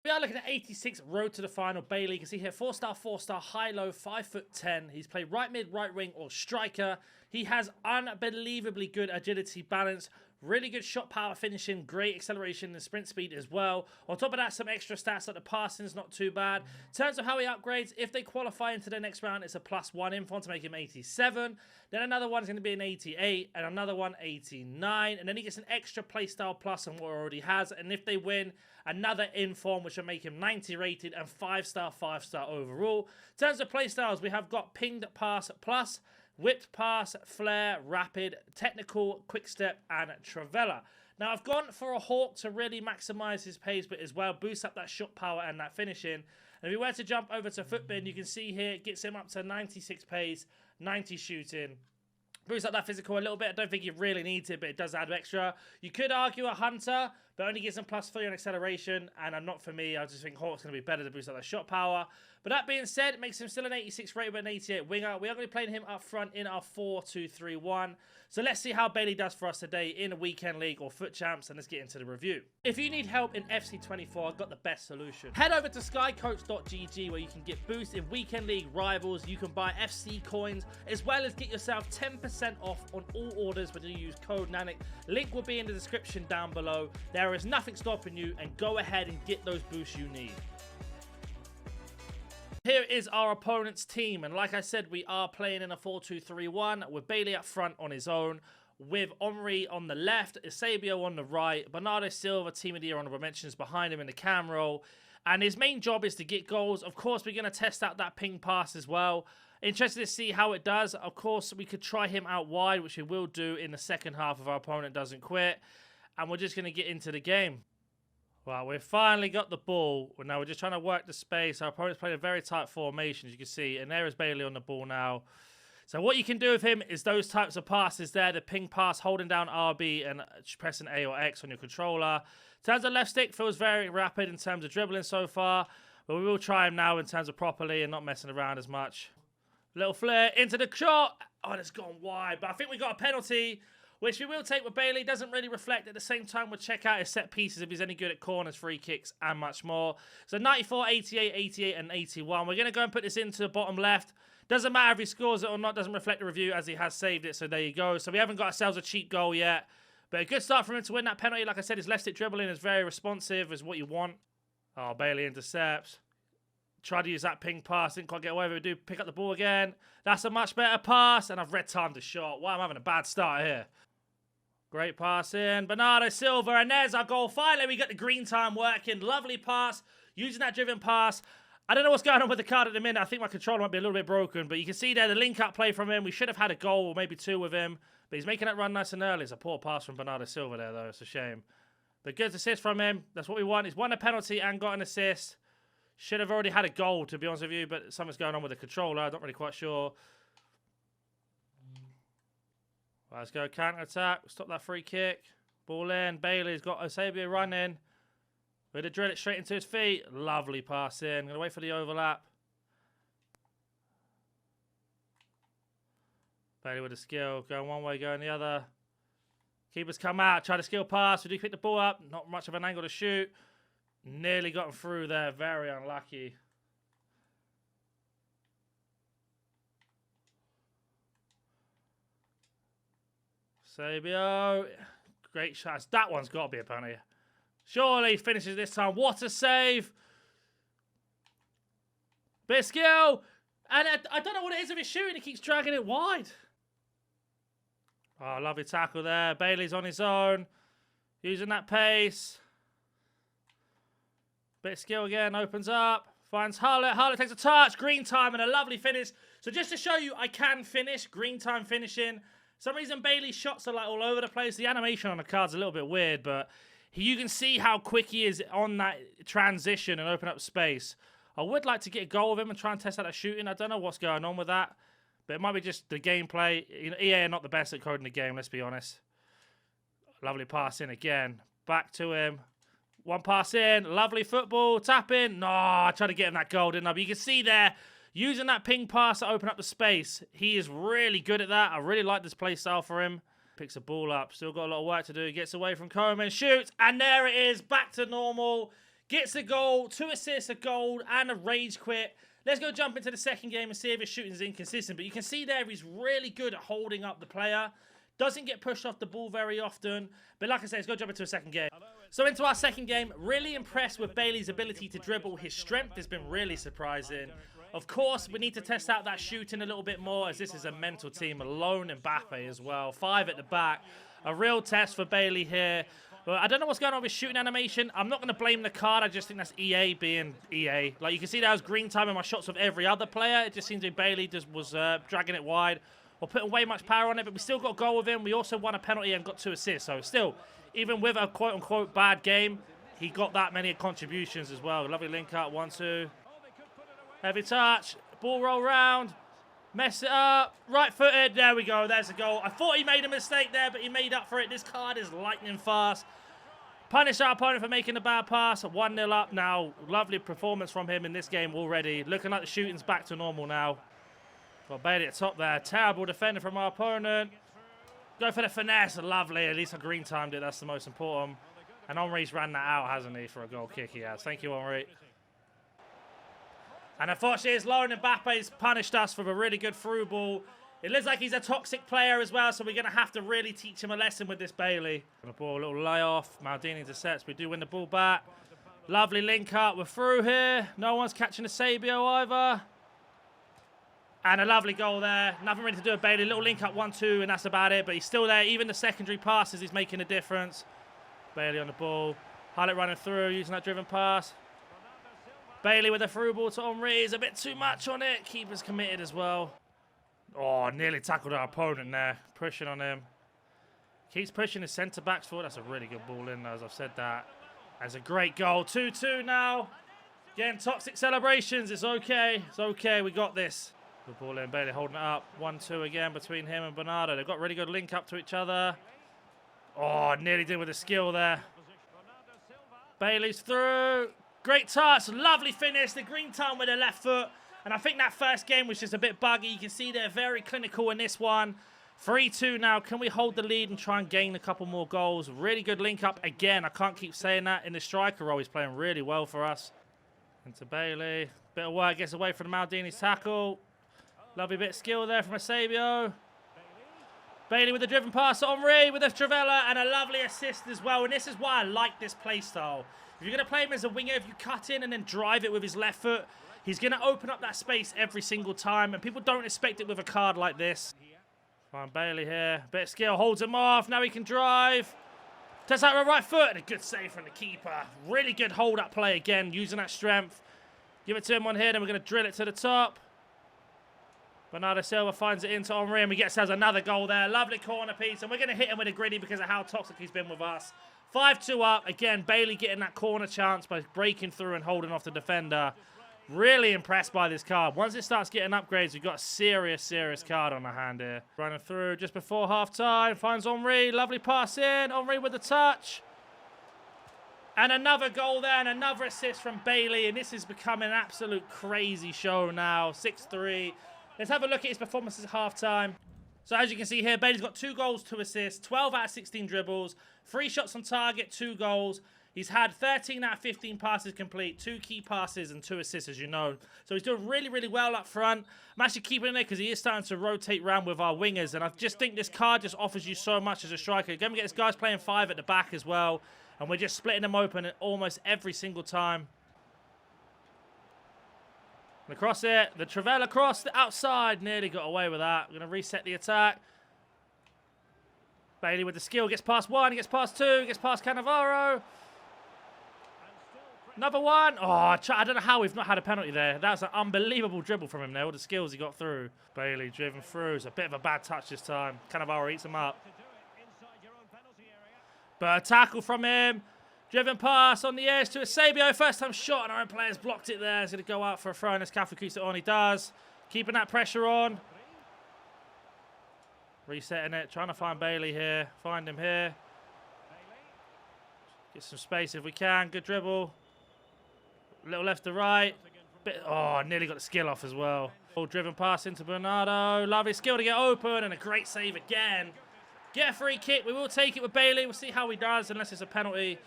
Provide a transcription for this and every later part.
We are looking at 86 road to the final. Bailey, you can see here 4-star, 4-star, high-low, 5'10". He's played right mid, right wing, or striker. He has unbelievably good agility, balance, really good shot power finishing, great acceleration and sprint speed as well. On top of that, some extra stats like the passing is not too bad. In terms of how he upgrades, if they qualify into the next round, it's a +1 info to make him 87. Then another one is going to be an 88, and another one 89. And then he gets an extra playstyle plus on what he already has. And if they win, another inform, which will make him 90 rated and 5-star, 5-star overall. In terms of playstyles, we have got pinged pass plus, whipped pass, flare, rapid, technical, quick step, and Travella. Now, I've gone for a Hawk to really maximize his pace, but as well boost up that shot power and that finishing. And if we were to jump over to Footbin, you can see here it gets him up to 96 pace, 90 shooting. Boost up that physical a little bit. I don't think you really need it, but it does add extra. You could argue a Hunter, but only gives him +3 on acceleration, and not for me. I just think Hawk's going to be better to boost up that shot power. But that being said, it makes him still an 86 rated, but an 88 winger. We are going to be playing him up front in our 4-2-3-1. So let's see how Bailey does for us today in a weekend league or foot champs, and let's get into the review. If you need help in FC24, I've got the best solution. Head over to skycoach.gg where you can get boosts in weekend league rivals. You can buy FC coins, as well as get yourself 10% off on all orders when you use code NANIC. Link will be in the description down below. There is nothing stopping you, and go ahead and get those boosts you need. Here is our opponent's team, and like I said, we are playing in a 4-2-3-1 with Bailey up front on his own, with Omri on the left, Eusebio on the right, Bernardo Silva, team of the year honorable mentions behind him in the cam role, and his main job is to get goals. Of course, we're going to test out that ping pass as well. Interested to see how it does. Of course, we could try him out wide, which we will do in the second half if our opponent doesn't quit, and we're just going to get into the game. Well, we've finally got the ball. Now we're just trying to work the space. Our opponent's playing a very tight formation, as you can see. And there is Bailey on the ball now. So what you can do with him is those types of passes there. The ping pass, holding down RB and pressing A or X on your controller. In terms of left stick, feels very rapid in terms of dribbling so far. But we will try him now in terms of properly and not messing around as much. Little flare into the shot. Oh, it's gone wide. But I think we got a penalty, which we will take with Bailey. Doesn't really reflect. At the same time, we'll check out his set pieces if he's any good at corners, free kicks, and much more. So 94, 88, 88, and 81. We're going to go and put this into the bottom left. Doesn't matter if he scores it or not. Doesn't reflect the review as he has saved it. So there you go. So we haven't got ourselves a cheap goal yet. But a good start from him to win that penalty. Like I said, his left stick dribbling is very responsive, is what you want. Oh, Bailey intercepts. Tried to use that ping pass. Didn't quite get away with it. Do pick up the ball again. That's a much better pass. And I've red-timed the shot. Wow, I'm having a bad start here. Great pass in. Bernardo Silva, and there's our goal. Finally, we got the green time working. Lovely pass. Using that driven pass. I don't know what's going on with the card at the minute. I think my controller might be a little bit broken, but you can see there the link-up play from him. We should have had a goal or maybe two with him, but he's making that run nice and early. It's a poor pass from Bernardo Silva there, though. It's a shame. But good assist from him. That's what we want. He's won a penalty and got an assist. Should have already had a goal, to be honest with you, but something's going on with the controller. I'm not really quite sure. Let's go counter-attack. Stop that free kick. Ball in. Bailey's got Eusebio running. We're going to drill it straight into his feet. Lovely pass in. Going to wait for the overlap. Bailey with a skill. Going one way, going the other. Keepers come out. Try to skill pass. We do pick the ball up. Not much of an angle to shoot. Nearly got him through there. Very unlucky. Eusebio. Great shots. That one's got to be a penalty. Surely finishes this time. What a save. Bit of skill. And I don't know what it is with his shooting. He keeps dragging it wide. Oh, lovely tackle there. Bailey's on his own. Using that pace. Bit of skill again. Opens up. Finds Harlot. Harlot takes a touch. Green time and a lovely finish. So just to show you, I can finish. Green time finishing. For some reason, Bailey's shots are like all over the place. The animation on the card's a little bit weird, but you can see how quick he is on that transition and open up space. I would like to get a goal with him and try and test out that shooting. I don't know what's going on with that, but it might be just the gameplay. You know, EA are not the best at coding the game, let's be honest. Lovely pass in again. Back to him. One pass in. Lovely football. Tap in. No, I tried to get him that goal, didn't I? But you can see there, using that ping pass to open up the space. He is really good at that. I really like this play style for him. Picks a ball up. Still got a lot of work to do. Gets away from Coleman. Shoots. And there it is. Back to normal. Gets a goal, 2 assists, a goal, and a rage quit. Let's go jump into the second game and see if his shooting is inconsistent. But you can see there he's really good at holding up the player. Doesn't get pushed off the ball very often. But like I said, let's go jump into a second game. So into our second game, really impressed with Bailey's ability to dribble. His strength has been really surprising. Of course, we need to test out that shooting a little bit more, as this is a mental team. Alone Mbappe as well. 5 at the back. A real test for Bailey here. But I don't know what's going on with shooting animation. I'm not going to blame the card. I just think that's EA being EA. Like, you can see that I was green timing my shots with every other player. It just seems like Bailey just was dragging it wide or putting way much power on it. But we still got a goal with him. We also won a penalty and got 2 assists. So still, even with a quote-unquote bad game, he got that many contributions as well. Lovely link up. 1-2. Heavy touch. Ball roll round. Mess it up. Right-footed. There we go. There's a goal. I thought he made a mistake there, but he made up for it. This card is lightning fast. Punish our opponent for making a bad pass. 1-0 up now. Lovely performance from him in this game already. Looking like the shooting's back to normal now. Got Bailey at top there. Terrible defender from our opponent. Go for the finesse. Lovely. At least I green timed it. That's the most important. And Henri's ran that out, hasn't he, for a goal kick he has. Thank you, Henri. And unfortunately, his lone Mbappe's punished us for a really good through ball. It looks like he's a toxic player as well, so we're going to have to really teach him a lesson with this Bailey. The ball, a little layoff. Maldini intercepts. We do win the ball back. Lovely link up. We're through here. No one's catching a Sabio either. And a lovely goal there. Nothing really to do with Bailey. Little link up 1-2, and that's about it. But he's still there. Even the secondary passes, he's making a difference. Bailey on the ball. Highlight running through, using that driven pass. Bailey with a through ball to Henri. Is a bit too much on it. Keeper's committed as well. Oh, nearly tackled our opponent there. Pushing on him. Keeps pushing his centre-backs forward. That's a really good ball in, as I've said that. That's a great goal. 2-2 now. Again, toxic celebrations. It's okay. It's okay. We got this. Good ball in. Bailey holding it up. 1-2 again between him and Bernardo. They've got really good link up to each other. Oh, nearly did with a skill there. Bailey's through. Great touch. Lovely finish. The green time with the left foot. And I think that first game was just a bit buggy. You can see they're very clinical in this one. 3-2 now. Can we hold the lead and try and gain a couple more goals? Really good link up. Again, I can't keep saying that. In the striker role, he's playing really well for us. Into Bailey. Bit of work. Gets away from the Maldini's tackle. Lovely bit of skill there from Eusebio. Bailey with the driven pass. Henri with the Trivela. And a lovely assist as well. And this is why I like this play style. If you're going to play him as a winger, if you cut in and then drive it with his left foot, he's going to open up that space every single time. And people don't expect it with a card like this. Find Bailey here. Bit of skill. Holds him off. Now he can drive. Tests out with right foot. And a good save from the keeper. Really good hold-up play again, using that strength. Give it to him on here. Then we're going to drill it to the top. Bernardo Silva finds it into Henri. And we get another goal there. Lovely corner piece. And we're going to hit him with a gritty because of how toxic he's been with us. 5-2 up. Again, Bailey getting that corner chance by breaking through and holding off the defender. Really impressed by this card. Once it starts getting upgrades, we've got a serious card on our hand here. Running through just before half-time. Finds Henri. Lovely pass in. Henri with the touch. And another goal there and another assist from Bailey. And this is becoming an absolute crazy show now. 6-3. Let's have a look at his performances at half-time. So as you can see here, Bailey's got 2 goals, 2 assists, 12 out of 16 dribbles, 3 shots on target, 2 goals. He's had 13 out of 15 passes complete, 2 key passes and 2 assists, as you know. So he's doing really well up front. I'm actually keeping him there because he is starting to rotate around with our wingers. And I just think this card just offers you so much as a striker. Again, we get this guy's playing 5 at the back as well. And we're just splitting them open almost every single time. Across it, the Trivela across the outside, nearly got away with that. We're going to reset the attack. Bailey with the skill, gets past 1, gets past 2, gets past Cannavaro. Another one. Oh, I don't know how we've not had a penalty there. That's an unbelievable dribble from him there, all the skills he got through. Bailey driven through. It's a bit of a bad touch this time. Cannavaro eats him up. But a tackle from him. Driven pass on the edge to Eusebio. First time shot, and our own player's blocked it there. He's going to go out for a throw, and as Kafukusa on he does. Keeping that pressure on. Resetting it. Trying to find Bailey here. Find him here. Get some space if we can. Good dribble. Little left to right. Oh, nearly got the skill off as well. Full driven pass into Bernardo. Lovely skill to get open, and a great save again. Get a free kick. We will take it with Bailey. We'll see how he does, unless it's a penalty.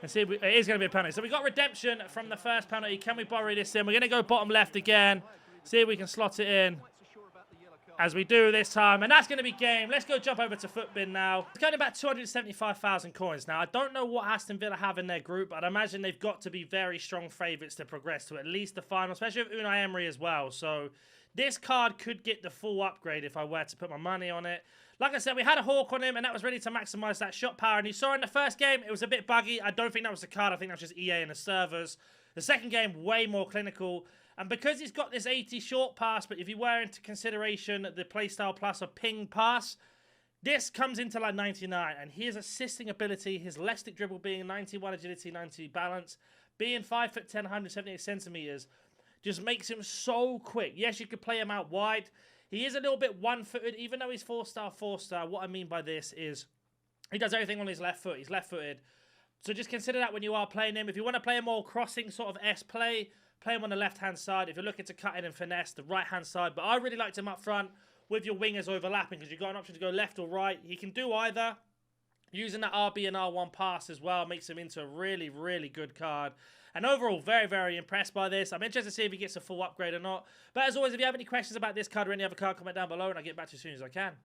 And see, it is going to be a penalty. So we got redemption from the first penalty. Can we borrow this in? We're going to go bottom left again. See if we can slot it in. As we do this time. And that's going to be game. Let's go jump over to Footbin now. It's only about 275,000 coins. Now, I don't know what Aston Villa have in their group, but I'd imagine they've got to be very strong favourites to progress to at least the final, especially with Unai Emery as well. So this card could get the full upgrade if I were to put my money on it. Like I said, we had a hawk on him, and that was ready to maximise that shot power. And you saw in the first game, it was a bit buggy. I don't think that was the card. I think that was just EA and the servers. The second game, way more clinical. And because he's got this 80 short pass, but if you were into consideration the playstyle plus a ping pass, this comes into like 99. And his assisting ability, his elastic dribble being 91 agility, 90 balance, being 5'10", 178 centimeters, just makes him so quick. Yes, you could play him out wide. He is a little bit one-footed, even though he's 4-star, 4-star. What I mean by this is he does everything on his left foot. He's left-footed. So just consider that when you are playing him. If you want to play a more crossing sort of S play him on the left-hand side. If you're looking to cut in and finesse, the right-hand side. But I really liked him up front with your wingers overlapping because you've got an option to go left or right. He can do either. Using that RB and R1 pass as well makes him into a really, really good card. And overall, very, very impressed by this. I'm interested to see if he gets a full upgrade or not. But as always, if you have any questions about this card or any other card, comment down below and I'll get back to you as soon as I can.